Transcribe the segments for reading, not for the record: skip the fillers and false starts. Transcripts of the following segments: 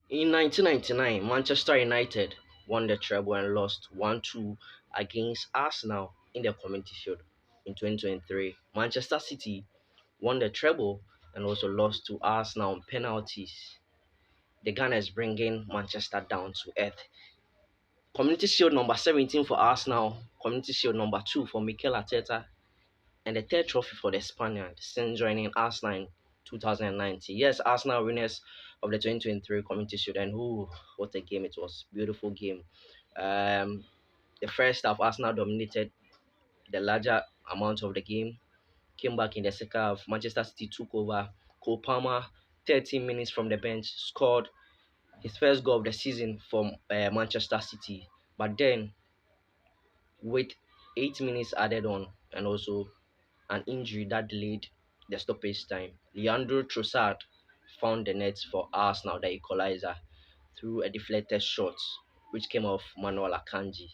In 1999, Manchester United won the treble and lost 1-2 against Arsenal in the Community Shield. In 2023, Manchester City won the treble and also lost to Arsenal on penalties. The Gunners bringing Manchester down to earth. Community Shield number 17 for Arsenal, Community Shield number 2 for Mikel Arteta, and the third trophy for the Spaniard since joining Arsenal in 2019. Yes, Arsenal winners of the 2023 Community Shield, and what a game it was! Beautiful game. Um, the first half, Arsenal dominated the larger amount of the game. Came back in the second half. Manchester City took over. Cole Palmer, 13 minutes from the bench, scored his first goal of the season from Manchester City. But then, with 8 minutes added on, and also an injury that delayed the stoppage time, Leandro Trossard found the net for Arsenal, the equalizer, through a deflected shot which came off Manuel Akanji.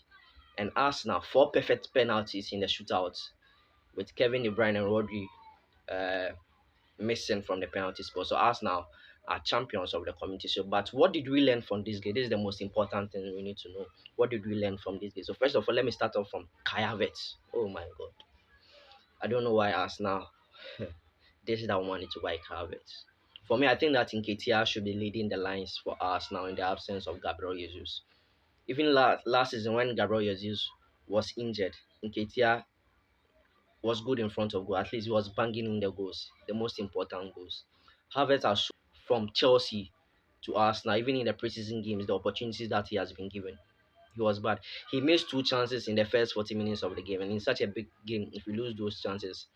And Arsenal, four perfect penalties in the shootout, with Kevin De Bruyne and Rodri uh, missing from the penalty spot. So Arsenal are champions of the Community Shield. But what did we learn from this game? This is the most important thing we need to know. What did we learn from this game? So first of all, let me start off from Kai Havertz. Oh my God, I don't know why Arsenal this is that wanted to buy Kai Havertz. For me, I think that Nketiah should be leading the lines for Arsenal in the absence of Gabriel Jesus. Even last season when Gabriel Jesus was injured, Nketiah was good in front of goal. At least he was banging in the goals, the most important goals. Havertz has shown from Chelsea to Arsenal, even in the preseason games, the opportunities that he has been given. He was bad. He missed two chances in the first 40 minutes of the game, and in such a big game, if you lose those chances,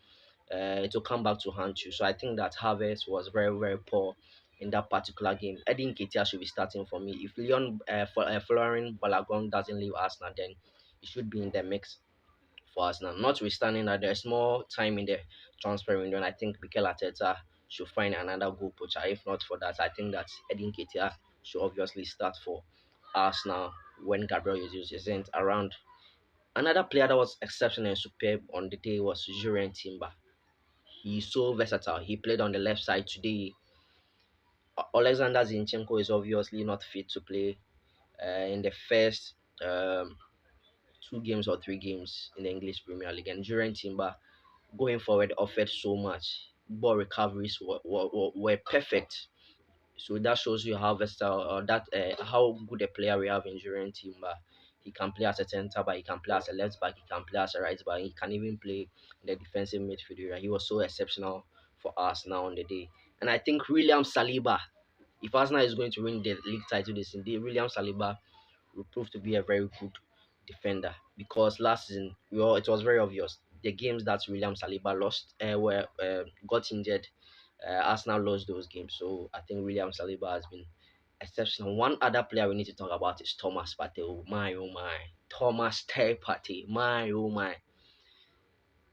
it will come back to haunt you. So I think that Havertz was very, very poor in that particular game. Eddie Nketiah should be starting for me. If Leon Florian Balogun doesn't leave Arsenal, then he should be in the mix for us now. Notwithstanding that there's more time in the transfer window, and I think Mikel Arteta should find another goal poacher. If not for that, I think that Edin Ketia should obviously start for Arsenal when Gabriel Jesus isn't around. Another player that was exceptional and superb on the day was Jurien Timber. He's so versatile. He played on the left side today. Alexander Zinchenko is obviously not fit to play in the first two games or three games in the English Premier League. And Jurien Timber going forward offered so much. Ball recoveries were perfect. So that shows you how versatile that how good a player we have in Jurien Timber. He can play as a centre back, he can play as a left back, he can play as a right back, he can even play in the defensive midfield area. He was so exceptional for us now on the day. And I think William Saliba, if Arsenal is going to win the league title this season, William Saliba will prove to be a very good defender because last season, well, it was very obvious the games that William Saliba lost were got injured. Arsenal lost those games, so I think William Saliba has been exceptional. One other player we need to talk about is Thomas Partey. Oh my, Thomas Partey. My oh my,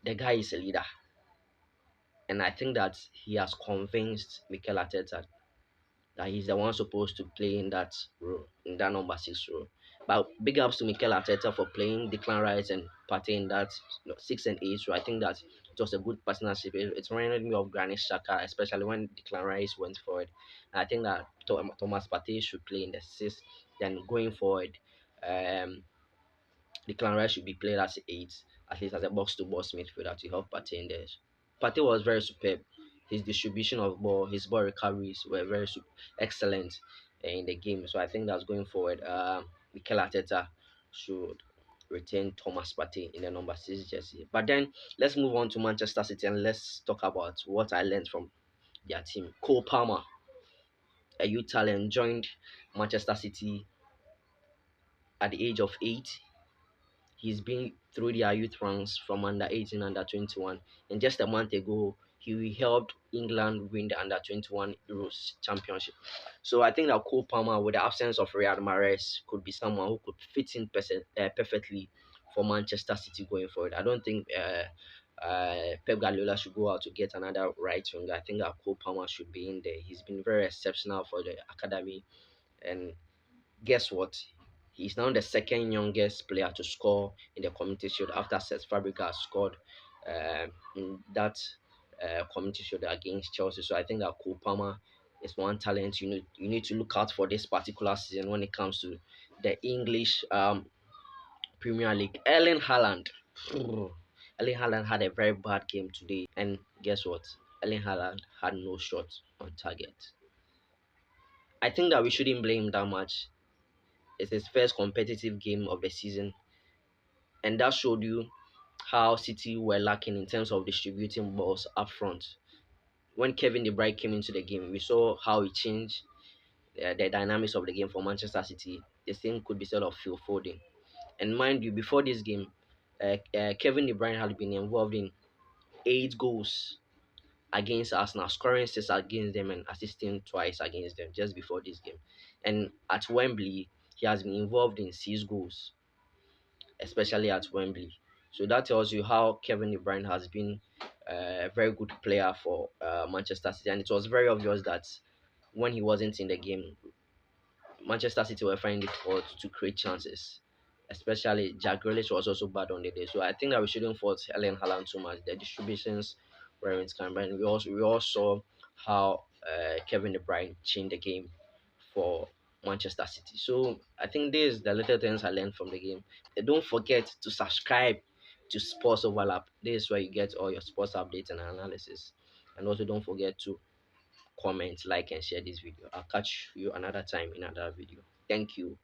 the guy is a leader, and I think that he has convinced Mikel Arteta that he's the one supposed to play in that role, in that number six role. But big ups to Mikel Arteta for playing Declan Rice and Partey in that six and eight role. I think that it was a good partnership. It reminded me of Granit Xhaka, especially when Declan Rice went forward. And I think that Thomas Partey should play in the six. Then going forward, um, Declan Rice should be played as eight, at least as a box-to-box midfielder to help Partey in there. Partey was very superb. His distribution of ball, his ball recoveries were very excellent in the game. So I think that's going forward. Mikel Arteta should retain Thomas Partey in the number six jersey. But then let's move on to Manchester City and let's talk about what I learned from their team. Cole Palmer, a youth talent, joined Manchester City at the age of 8. He's been through their youth ranks from under 18, under 21, and just a month ago, he helped England win the under 21 Euros Championship. So I think that Cole Palmer, with the absence of Riyad Mahrez, could be someone who could fit in perfectly for Manchester City going forward. I don't think Pep Guardiola should go out to get another right winger. I think that Cole Palmer should be in there. He's been very exceptional for the academy, and guess what? He's now the second youngest player to score in the Community Shield after Cesc Fabregas scored in that Community Shield against Chelsea. So I think that Cole Palmer is one talent you need to look out for this particular season when it comes to the English Premier League. Erling Haaland. Erling Haaland had a very bad game today, and guess what? Erling Haaland had no shot on target. I think that we shouldn't blame him that much. It's his first competitive game of the season, and that showed you how City were lacking in terms of distributing balls up front. When Kevin De Bruyne came into the game, we saw how he changed the dynamics of the game for Manchester City. The same could be said of Phil Foden. And mind you, before this game, Kevin De Bruyne had been involved in 8 goals against Arsenal, scoring 6 against them and assisting twice against them just before this game. And at Wembley, he has been involved in 6 goals, especially at Wembley. So that tells you how Kevin De Bruyne has been a very good player for Manchester City. And it was very obvious that when he wasn't in the game, Manchester City were finding it difficult to create chances. Especially Jack Grealish was also bad on the day. So I think that we shouldn't fault Erling Haaland too much. The distributions were in camera. And we all saw how Kevin De Bruyne changed the game for Manchester City. So I think this is the little things I learned from the game. Don't forget to subscribe to Sports Overlap. This is where you get all your sports updates and analysis. And also don't forget to comment, like, and share this video. I'll catch you another time in another video. Thank you.